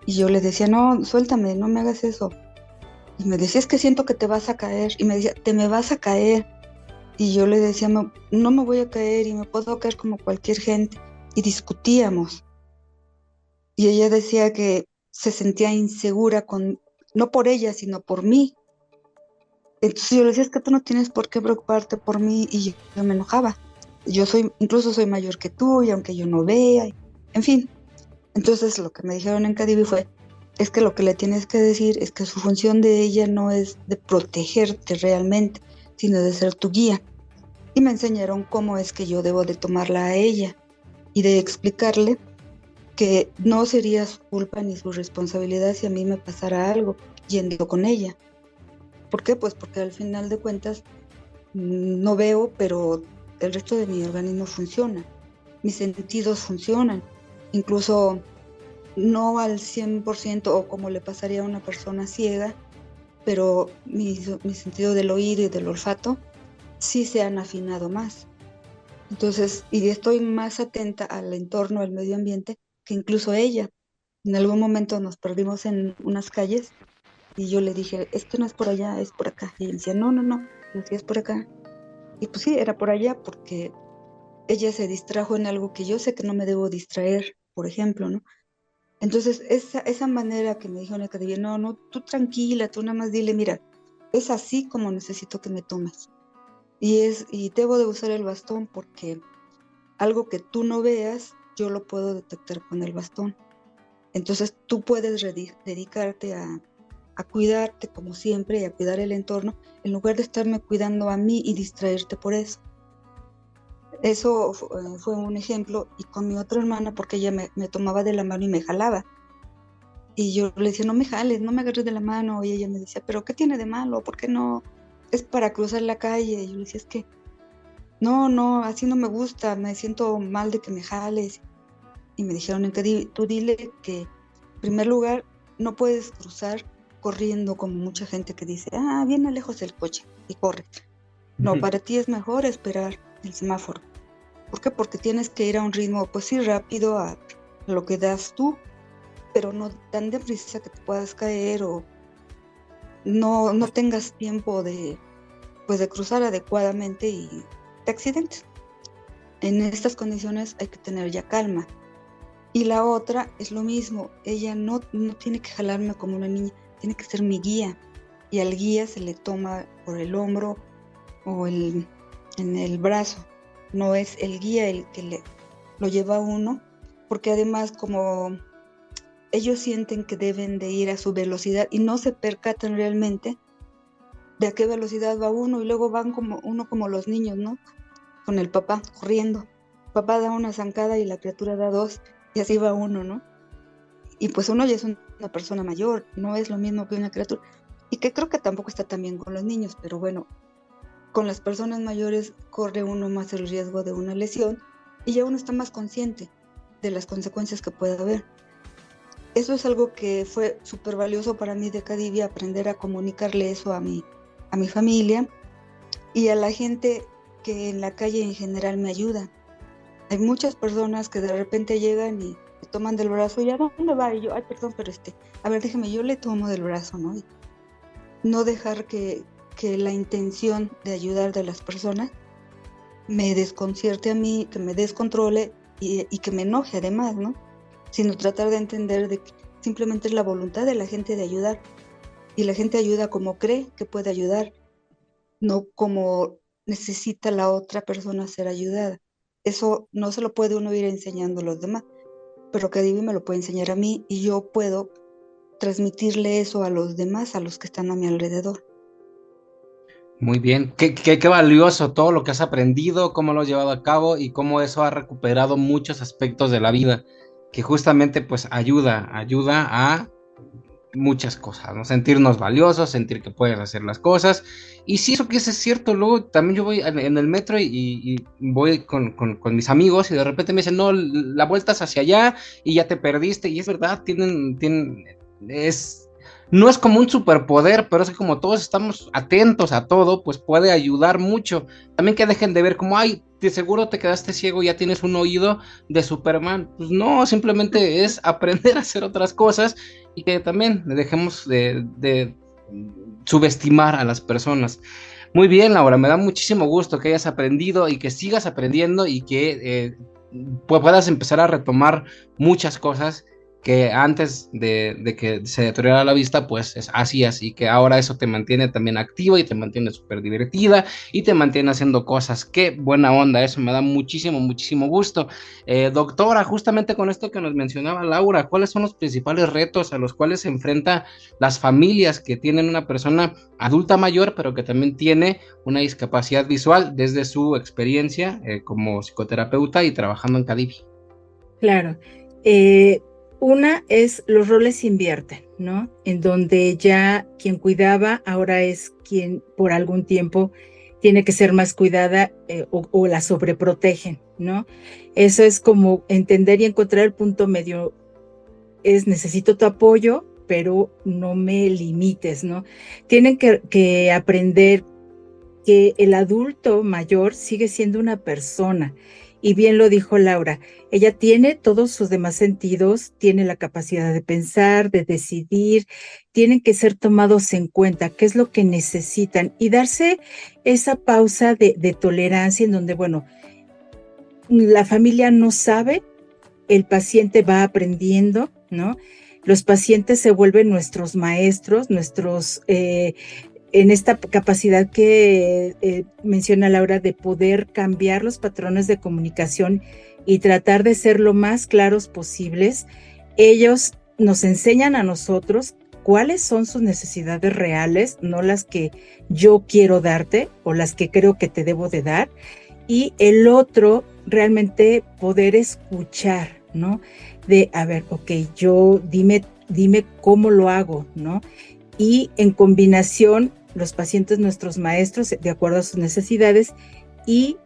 Y yo le decía, no, suéltame, no me hagas eso. Y me decía, es que siento que te vas a caer. Y me decía, te me vas a caer. Y yo le decía, no me voy a caer y me puedo caer como cualquier gente. Y discutíamos. Y ella decía que se sentía insegura, no por ella, sino por mí. Entonces yo le decía, es que tú no tienes por qué preocuparte por mí. Y yo me enojaba. Incluso soy mayor que tú, y aunque yo no vea, en fin. Entonces lo que me dijeron en Cadivi es que lo que le tienes que decir es que su función de ella no es de protegerte realmente, sino de ser tu guía. Y me enseñaron cómo es que yo debo de tomarla a ella y de explicarle que no sería su culpa ni su responsabilidad si a mí me pasara algo yendo con ella. ¿Por qué? Pues porque al final de cuentas no veo, pero el resto de mi organismo funciona, mis sentidos funcionan. Incluso no al 100% o como le pasaría a una persona ciega, pero mi sentido del oído y del olfato sí se han afinado más. Entonces, y estoy más atenta al entorno, al medio ambiente, que incluso ella. En algún momento nos perdimos en unas calles y yo le dije, esto no es por allá, es por acá. Y ella decía, no, yo decía, es por acá. Y pues sí, era por allá porque ella se distrajo en algo que yo sé que no me debo distraer, por ejemplo, ¿no? Entonces, esa manera que me dijo en el Cadivi, no, tú tranquila, tú nada más dile, mira, es así como necesito que me tomes. Y debo de usar el bastón porque algo que tú no veas, yo lo puedo detectar con el bastón. Entonces, tú puedes dedicarte a cuidarte como siempre y a cuidar el entorno, en lugar de estarme cuidando a mí y distraerte por eso. Eso fue un ejemplo, y con mi otra hermana, porque ella me tomaba de la mano y me jalaba. Y yo le decía, no me jales, no me agarres de la mano. Y ella me decía, ¿pero qué tiene de malo? ¿Por qué no? Es para cruzar la calle. Y yo le decía, es que no, así no me gusta, me siento mal de que me jales. Y me dijeron, tú dile que, en primer lugar, no puedes cruzar corriendo como mucha gente que dice, viene lejos el coche y corre. No, para ti es mejor esperar el semáforo. ¿Por qué? Porque tienes que ir a un ritmo, pues sí, rápido a lo que das tú, pero no tan deprisa que te puedas caer no tengas tiempo de cruzar adecuadamente y te accidentes. En estas condiciones hay que tener ya calma. Y la otra es lo mismo, ella no tiene que jalarme como una niña, tiene que ser mi guía. Y al guía se le toma por el hombro o en el brazo. No es el guía el que lo lleva a uno, porque además como ellos sienten que deben de ir a su velocidad y no se percatan realmente de a qué velocidad va uno, y luego van como los niños, ¿no? Con el papá corriendo. El papá da una zancada y la criatura da dos, y así va uno, ¿no? Y pues uno ya es una persona mayor, no es lo mismo que una criatura. Y que creo que tampoco está tan bien con los niños, pero bueno, con las personas mayores corre uno más el riesgo de una lesión y ya uno está más consciente de las consecuencias que puede haber. Eso es algo que fue súper valioso para mí de Cadivia, aprender a comunicarle eso a mi familia y a la gente que en la calle en general me ayuda. Hay muchas personas que de repente llegan y me toman del brazo y ¿a dónde va? Y yo, ay, perdón, pero a ver, déjeme, yo le tomo del brazo, ¿no? Y no dejar que la intención de ayudar de las personas me desconcierte a mí, que me descontrole y que me enoje además, ¿no? Sino tratar de entender de que simplemente es la voluntad de la gente de ayudar. Y la gente ayuda como cree que puede ayudar, no como necesita la otra persona ser ayudada. Eso no se lo puede uno ir enseñando a los demás, pero Cadivia me lo puede enseñar a mí y yo puedo transmitirle eso a los demás, a los que están a mi alrededor. Muy bien, qué valioso todo lo que has aprendido, cómo lo has llevado a cabo y cómo eso ha recuperado muchos aspectos de la vida, que justamente pues ayuda a muchas cosas, ¿no? Sentirnos valiosos, sentir que puedes hacer las cosas. Y sí, eso que es cierto. Luego también yo voy en el metro y voy con mis amigos y de repente me dicen, no, la vuelta es hacia allá y ya te perdiste. Y es verdad, no es como un superpoder, pero es que como todos estamos atentos a todo, pues puede ayudar mucho. También que dejen de ver como, ay, de seguro te quedaste ciego y ya tienes un oído de Superman. Pues no, simplemente es aprender a hacer otras cosas y que también dejemos de subestimar a las personas. Muy bien, Laura, me da muchísimo gusto que hayas aprendido y que sigas aprendiendo y que puedas empezar a retomar muchas cosas que antes de que se deteriorara la vista, pues hacías, y que ahora eso te mantiene también activa y te mantiene súper divertida y te mantiene haciendo cosas. Qué buena onda, eso me da muchísimo gusto. Doctora, justamente con esto que nos mencionaba Laura, ¿cuáles son los principales retos a los cuales se enfrentan las familias que tienen una persona adulta mayor, pero que también tiene una discapacidad visual desde su experiencia como psicoterapeuta y trabajando en Cadivia? Claro. Una es los roles se invierten, ¿no? En donde ya quien cuidaba ahora es quien por algún tiempo tiene que ser más cuidada o la sobreprotegen, ¿no? Eso es como entender y encontrar el punto medio. Necesito tu apoyo, pero no me limites, ¿no? Tienen que aprender que el adulto mayor sigue siendo una persona. Y bien lo dijo Laura, ella tiene todos sus demás sentidos, tiene la capacidad de pensar, de decidir, tienen que ser tomados en cuenta, qué es lo que necesitan y darse esa pausa de tolerancia en donde, bueno, la familia no sabe, el paciente va aprendiendo, ¿no? Los pacientes se vuelven nuestros maestros, en esta capacidad que menciona Laura de poder cambiar los patrones de comunicación y tratar de ser lo más claros posibles. Ellos nos enseñan a nosotros cuáles son sus necesidades reales, no las que yo quiero darte o las que creo que te debo de dar. Y el otro, realmente poder escuchar, ¿no? De, a ver, ok, dime cómo lo hago, ¿no? Y en combinación, los pacientes, nuestros maestros, de acuerdo a sus necesidades, y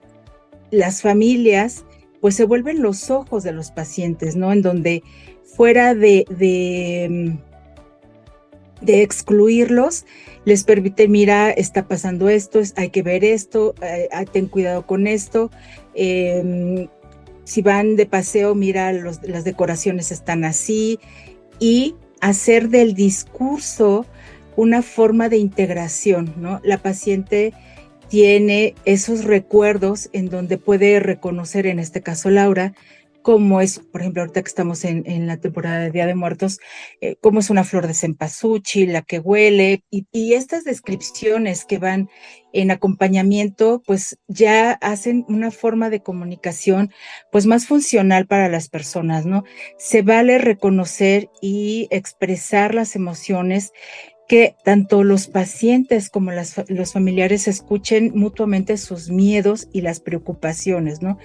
las familias, pues se vuelven los ojos de los pacientes, ¿no? En donde fuera de excluirlos, les permite, mira, está pasando esto, hay que ver esto, ten cuidado con esto, si van de paseo, mira, las decoraciones están así, y hacer del discurso una forma de integración, ¿no? La paciente tiene esos recuerdos en donde puede reconocer, en este caso Laura, cómo es, por ejemplo, ahorita que estamos en la temporada de Día de Muertos, cómo es una flor de cempasúchil, la que huele, y estas descripciones que van en acompañamiento, pues ya hacen una forma de comunicación pues más funcional para las personas, ¿no? Se vale reconocer y expresar las emociones, que tanto los pacientes como los familiares escuchen mutuamente sus miedos y las preocupaciones, ¿no?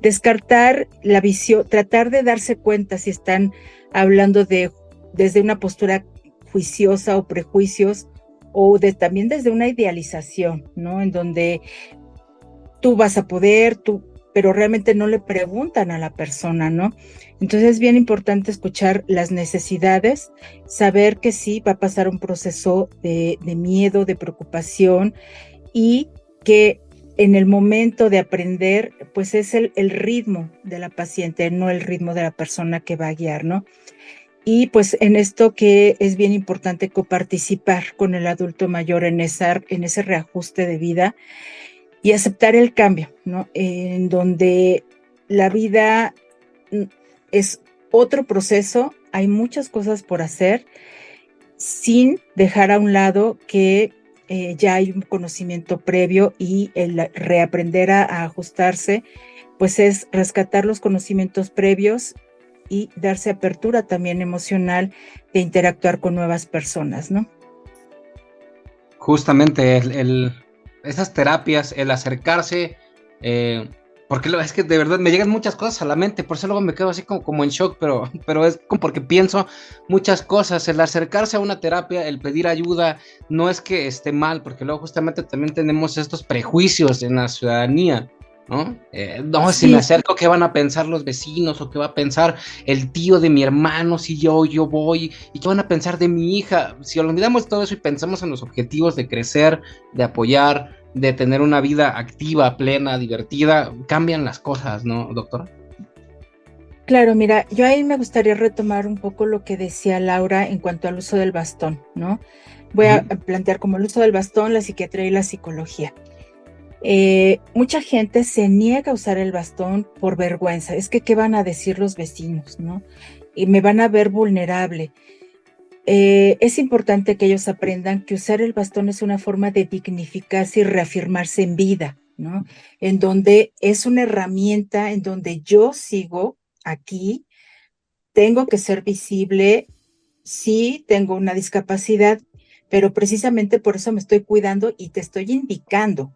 Descartar la visión, tratar de darse cuenta si están hablando desde una postura juiciosa o prejuicios, o también desde una idealización, ¿no? En donde tú vas a poder, pero realmente no le preguntan a la persona, ¿no? Entonces es bien importante escuchar las necesidades, saber que sí va a pasar un proceso de miedo, de preocupación, y que en el momento de aprender, pues es el ritmo de la paciente, no el ritmo de la persona que va a guiar, ¿no? Y pues en esto que es bien importante coparticipar con el adulto mayor en ese reajuste de vida, y aceptar el cambio, ¿no? En donde la vida es otro proceso, hay muchas cosas por hacer, sin dejar a un lado que ya hay un conocimiento previo, y el reaprender a ajustarse, pues es rescatar los conocimientos previos y darse apertura también emocional de interactuar con nuevas personas, ¿no? Justamente esas terapias, el acercarse, porque es que de verdad me llegan muchas cosas a la mente, por eso luego me quedo así como en shock, pero es como porque pienso muchas cosas. El acercarse a una terapia, el pedir ayuda, no es que esté mal, porque luego justamente también tenemos estos prejuicios en la ciudadanía, ¿no? No, sí. Si me acerco, ¿qué van a pensar los vecinos? ¿O qué va a pensar el tío de mi hermano si yo voy? ¿Y qué van a pensar de mi hija? Si olvidamos todo eso y pensamos en los objetivos de crecer, de apoyar, de tener una vida activa, plena, divertida, cambian las cosas, ¿no, doctora? Claro, mira, yo ahí me gustaría retomar un poco lo que decía Laura en cuanto al uso del bastón, ¿no? Voy a plantear como el uso del bastón, la psiquiatría y la psicología. Mucha gente se niega a usar el bastón por vergüenza. Es que ¿qué van a decir los vecinos, no? Y me van a ver vulnerable. Es importante que ellos aprendan que usar el bastón es una forma de dignificarse y reafirmarse en vida, ¿no? En donde es una herramienta en donde yo sigo aquí, tengo que ser visible, sí, tengo una discapacidad, pero precisamente por eso me estoy cuidando y te estoy indicando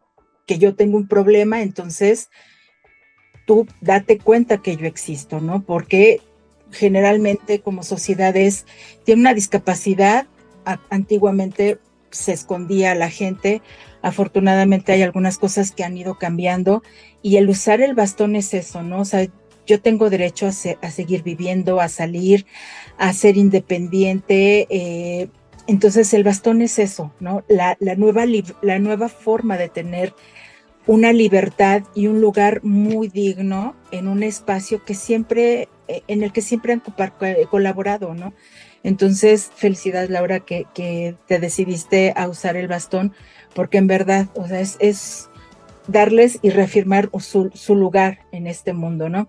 que yo tengo un problema. Entonces tú date cuenta que yo existo, ¿no? Porque generalmente como sociedades tiene una discapacidad, antiguamente se escondía a la gente, afortunadamente hay algunas cosas que han ido cambiando, y el usar el bastón es eso, ¿no? O sea, yo tengo derecho a seguir viviendo, a salir, a ser independiente, entonces el bastón es eso, ¿no? La nueva forma de tener una libertad y un lugar muy digno en un espacio en el que siempre han colaborado, ¿no? Entonces, felicidades, Laura, que te decidiste a usar el bastón, porque en verdad, o sea, es darles y reafirmar su lugar en este mundo, ¿no?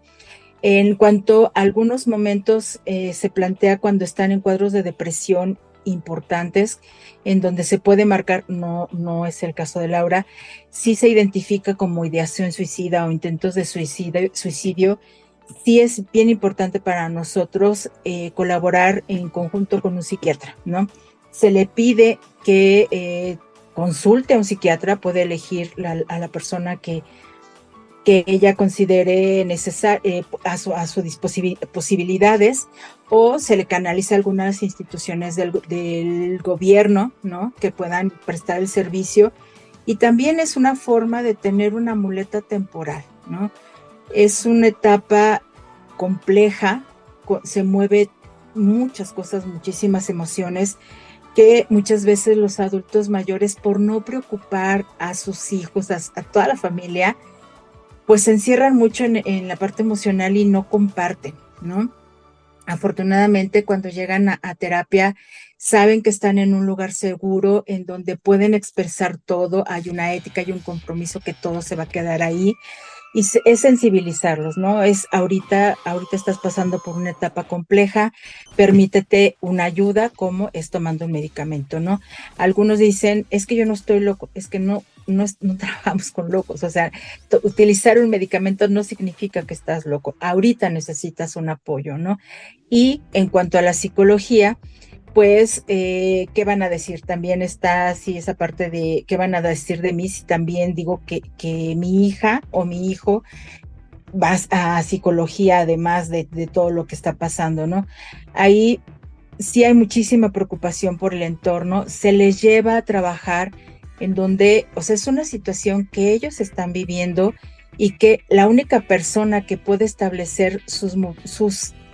En cuanto a algunos momentos, se plantea cuando están en cuadros de depresión importantes, en donde se puede marcar, no es el caso de Laura, sí se identifica como ideación suicida o intentos de suicidio. Sí es bien importante para nosotros colaborar en conjunto con un psiquiatra, ¿no? Se le pide que consulte a un psiquiatra, puede elegir a la persona que ella considere a sus posibilidades, o se le canaliza a algunas instituciones del gobierno, ¿no? Que puedan prestar el servicio. Y también es una forma de tener una muleta temporal, ¿no? Es una etapa compleja, se mueve muchas cosas, muchísimas emociones, que muchas veces los adultos mayores, por no preocupar a sus hijos, a toda la familia, pues se encierran mucho en la parte emocional y no comparten, ¿no? afortunadamente cuando llegan a terapia saben que están en un lugar seguro en donde pueden expresar todo, hay una ética y un compromiso que todo se va a quedar ahí. Y es sensibilizarlos, ¿no? Es ahorita estás pasando por una etapa compleja, permítete una ayuda como es tomando un medicamento, ¿no? Algunos dicen, es que yo no estoy loco, es que no trabajamos con locos, o sea, utilizar un medicamento no significa que estás loco, ahorita necesitas un apoyo, ¿no? Y en cuanto a la psicología, pues, ¿qué van a decir? También está así esa parte de qué van a decir de mí si también digo que mi hija o mi hijo va a psicología además de todo lo que está pasando, ¿no? Ahí sí hay muchísima preocupación por el entorno, se les lleva a trabajar en donde, o sea, es una situación que ellos están viviendo y que la única persona que puede establecer sus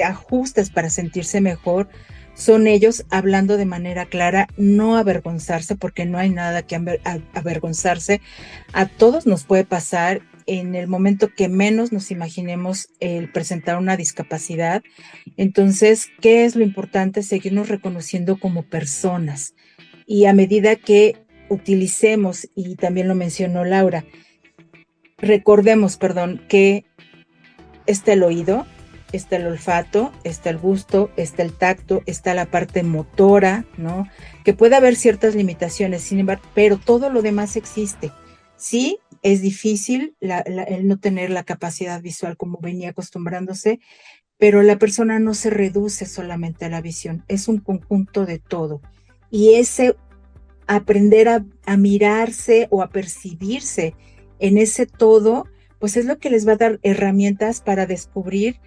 ajustes para sentirse mejor son ellos, hablando de manera clara, no avergonzarse, porque no hay nada que avergonzarse. A todos nos puede pasar en el momento que menos nos imaginemos el presentar una discapacidad. Entonces, ¿qué es lo importante? Seguirnos reconociendo como personas. Y a medida que utilicemos, y también lo mencionó Laura, recordemos, que está el oído, está el olfato, está el gusto, está el tacto, está la parte motora, ¿no? Que puede haber ciertas limitaciones, sin embargo, pero todo lo demás existe. Sí, es difícil el no tener la capacidad visual como venía acostumbrándose, pero la persona no se reduce solamente a la visión, es un conjunto de todo. Y ese aprender a mirarse o a percibirse en ese todo, pues es lo que les va a dar herramientas para descubrir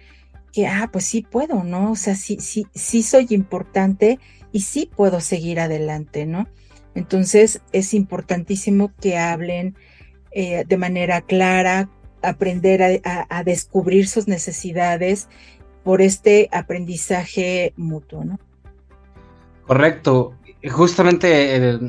que, pues sí puedo, ¿no? O sea, sí soy importante y sí puedo seguir adelante, ¿no? Entonces es importantísimo que hablen de manera clara, aprender a descubrir sus necesidades por este aprendizaje mutuo, ¿no? Correcto. Justamente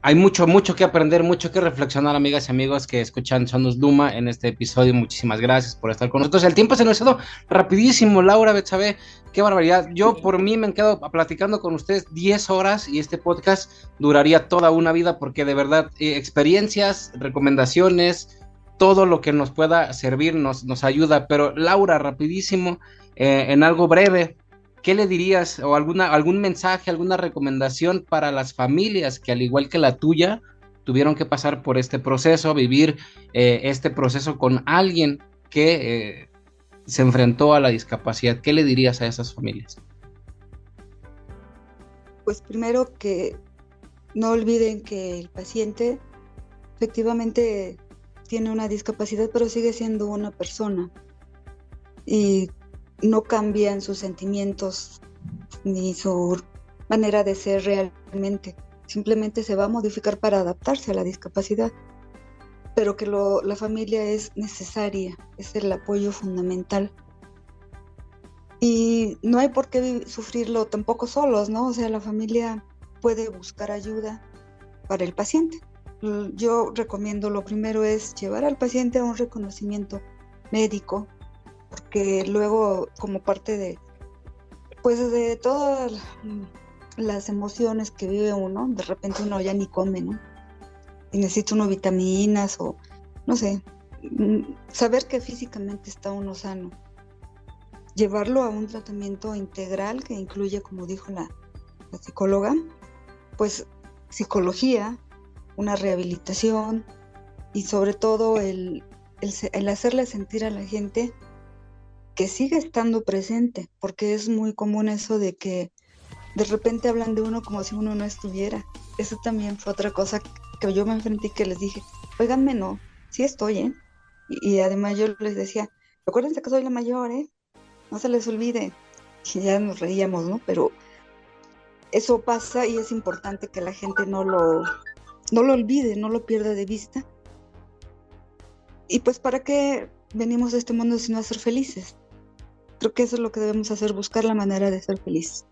hay mucho que aprender, mucho que reflexionar, amigas y amigos que escuchan Sonus Luma en este episodio. Muchísimas gracias por estar con nosotros. El tiempo se nos ha ido rapidísimo, Laura, Betsabe, qué barbaridad. Yo por mí me he quedado platicando con ustedes 10 horas y este podcast duraría toda una vida porque de verdad experiencias, recomendaciones, todo lo que nos pueda servir nos ayuda. Pero Laura, rapidísimo, en algo breve, ¿qué le dirías o algún mensaje, alguna recomendación para las familias que al igual que la tuya tuvieron que pasar por este proceso, vivir este proceso con alguien que se enfrentó a la discapacidad? ¿Qué le dirías a esas familias? Pues primero que no olviden que el paciente efectivamente tiene una discapacidad, pero sigue siendo una persona y no cambian sus sentimientos ni su manera de ser realmente. Simplemente se va a modificar para adaptarse a la discapacidad, pero que la familia es necesaria, es el apoyo fundamental. Y no hay por qué sufrirlo tampoco solos, ¿no? O sea, la familia puede buscar ayuda para el paciente. Yo recomiendo, lo primero es llevar al paciente a un reconocimiento médico, porque luego, como parte de todas las emociones que vive uno, de repente uno ya ni come, ¿no? Y necesita uno vitaminas o, no sé, saber que físicamente está uno sano. Llevarlo a un tratamiento integral que incluye, como dijo la psicóloga, pues psicología, una rehabilitación y sobre todo el hacerle sentir a la gente que sigue estando presente, porque es muy común eso de que de repente hablan de uno como si uno no estuviera. Eso también fue otra cosa que yo me enfrenté y que les dije, óiganme, no, sí estoy, ¿eh? Y además yo les decía, acuérdense que soy la mayor, ¿eh? No se les olvide. Y ya nos reíamos, ¿no? Pero eso pasa y es importante que la gente no lo olvide, no lo pierda de vista. Y pues, ¿para qué venimos a este mundo sino a ser felices? Creo que eso es lo que debemos hacer, buscar la manera de ser felices.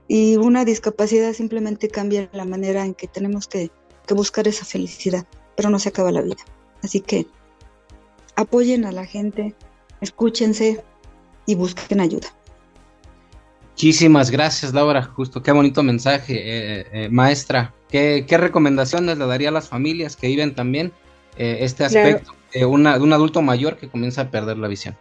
Y una discapacidad simplemente cambia la manera en que tenemos que buscar esa felicidad, pero no se acaba la vida. Así que apoyen a la gente, escúchense y busquen ayuda. Muchísimas gracias, Laura. Justo, qué bonito mensaje, maestra. ¿Qué recomendaciones le daría a las familias que viven también este aspecto de un adulto mayor que comienza a perder la visión?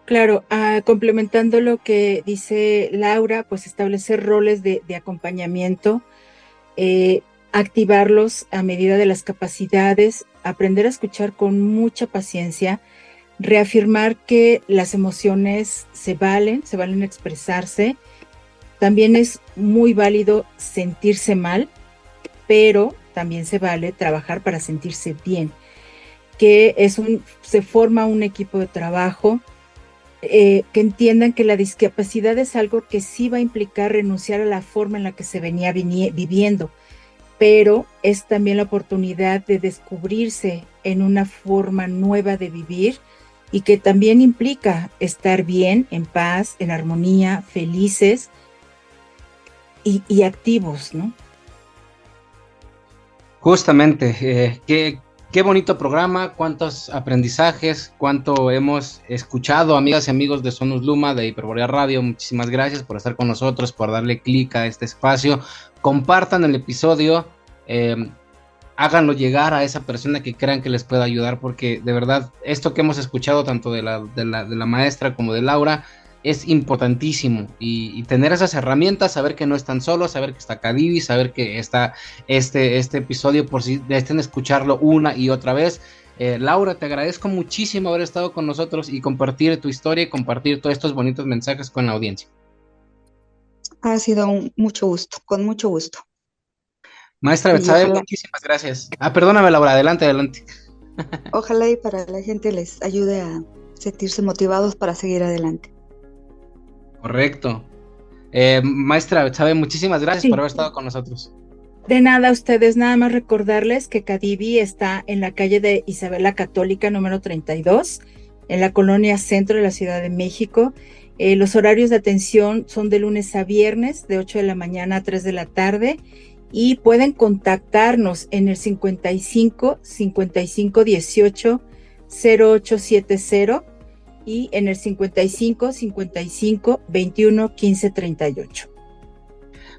Claro, complementando lo que dice Laura, pues establecer roles de acompañamiento, activarlos a medida de las capacidades, aprender a escuchar con mucha paciencia, reafirmar que las emociones se valen expresarse. También es muy válido sentirse mal, pero también se vale trabajar para sentirse bien, que se forma un equipo de trabajo, que entiendan que la discapacidad es algo que sí va a implicar renunciar a la forma en la que se venía viviendo, pero es también la oportunidad de descubrirse en una forma nueva de vivir y que también implica estar bien, en paz, en armonía, felices y activos, ¿no? Justamente, qué bonito programa, cuántos aprendizajes, cuánto hemos escuchado, amigas y amigos de Sonus Luma, de Hiperborea Radio. Muchísimas gracias por estar con nosotros, por darle clic a este espacio. Compartan el episodio, háganlo llegar a esa persona que crean que les pueda ayudar, porque de verdad esto que hemos escuchado tanto de la maestra como de Laura es importantísimo, y tener esas herramientas, saber que no están solos, saber que está Cadivi, saber que está este episodio, por si necesitan escucharlo una y otra vez. Laura, te agradezco muchísimo haber estado con nosotros y compartir tu historia y compartir todos estos bonitos mensajes con la audiencia. Ha sido mucho gusto, con mucho gusto. Maestra Betsabe, muchísimas gracias. Perdóname, Laura, adelante. Ojalá y para la gente les ayude a sentirse motivados para seguir adelante. Correcto. Maestra Betsabe, muchísimas gracias por haber estado con nosotros. De nada, a ustedes, nada más recordarles que Cadivi está en la calle de Isabel la Católica número 32, en la colonia centro de la Ciudad de México. Los horarios de atención son de lunes a viernes, de 8 de la mañana a 3 de la tarde, y pueden contactarnos en el 55 55 18 0870 y en el 55 55 21 15 38.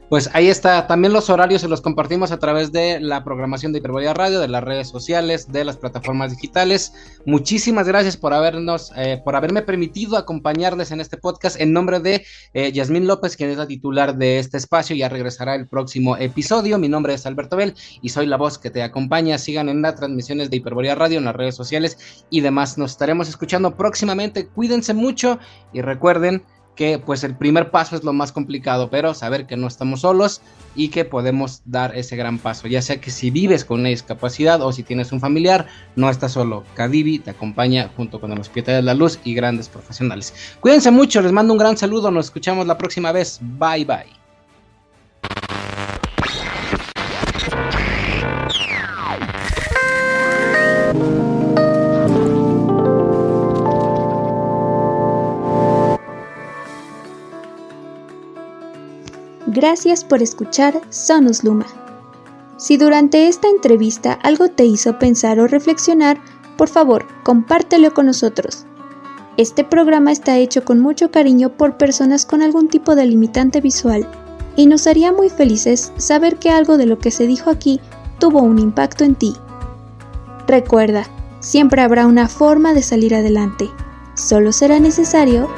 Pues ahí está, también los horarios se los compartimos a través de la programación de Hiperborea Radio, de las redes sociales, de las plataformas digitales. Muchísimas gracias por haberme permitido acompañarles en este podcast. En nombre de Yasmín López, quien es la titular de este espacio, ya regresará el próximo episodio. Mi nombre es Alberto Bell y soy la voz que te acompaña. Sigan en las transmisiones de Hiperborea Radio, en las redes sociales y demás. Nos estaremos escuchando próximamente. Cuídense mucho y recuerden que pues el primer paso es lo más complicado, pero saber que no estamos solos y que podemos dar ese gran paso, ya sea que si vives con una discapacidad o si tienes un familiar, no estás solo. Cadivi te acompaña junto con el Hospital de la Luz y grandes profesionales. Cuídense mucho, les mando un gran saludo, nos escuchamos la próxima vez, bye bye. Gracias por escuchar Sonus Luma. Si durante esta entrevista algo te hizo pensar o reflexionar, por favor, compártelo con nosotros. Este programa está hecho con mucho cariño por personas con algún tipo de limitante visual y nos haría muy felices saber que algo de lo que se dijo aquí tuvo un impacto en ti. Recuerda, siempre habrá una forma de salir adelante. Solo será necesario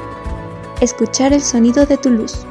escuchar el sonido de tu luz.